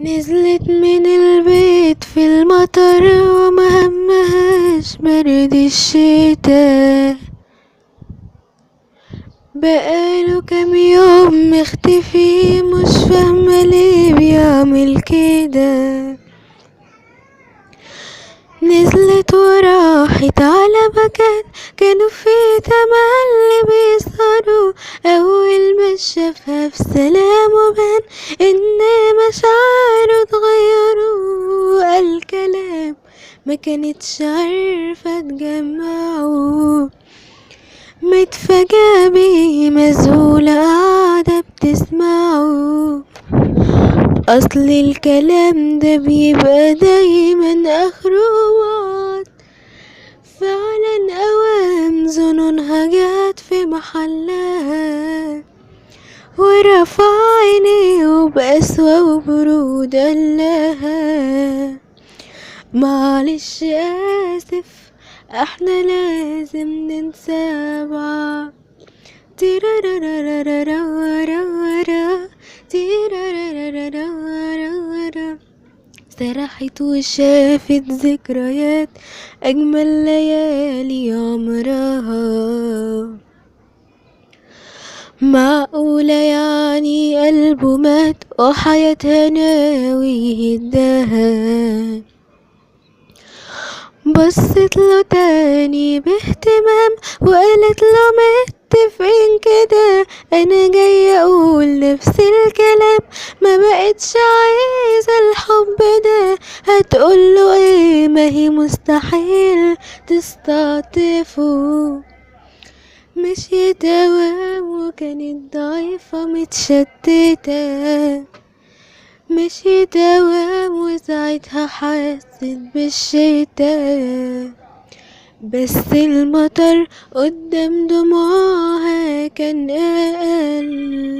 نزلت من البيت في المطر ومهمهاش برد الشتاء، بقاله كام يوم مختفي مش فاهمة ليه بيعمل كده. نزلت وراحت على مكان كانوا فيه تملي بيسهروا، أول ما شافها في سلام وبان إن مشاعره اتغيروا، الكلام ما كانتش عارفة تجمعه، متفاجئة بيه مذهولة قاعدة بتسمعه. أصل الكلام ده بيبقى دايما آخره وعد، فعلا أوام ظنونها جات في محلها، ورفع عينيه وبقسوة وبرود قالها معلش آسف احنا لازم ننسى بعض. تيرارارارارارارا تيرارارارارارا. سرحت وشافت ذكريات أجمل ليالي عمرها. معقولة يعني قلبه مات وحياتها ناوي يهدها؟ بصت له تاني باهتمام وقالت له متفقين كده، انا جاية اقول نفس الكلام، ما بقتش عايزة الحب ده. هتقوله ايه؟ ما هي مستحيل تستعطفه. مشيت اوام وكانت ضعيفة متشتتة، مشيت اوام وساعتها حست بالشتاء، بس المطر قدام دموعها كان اقل.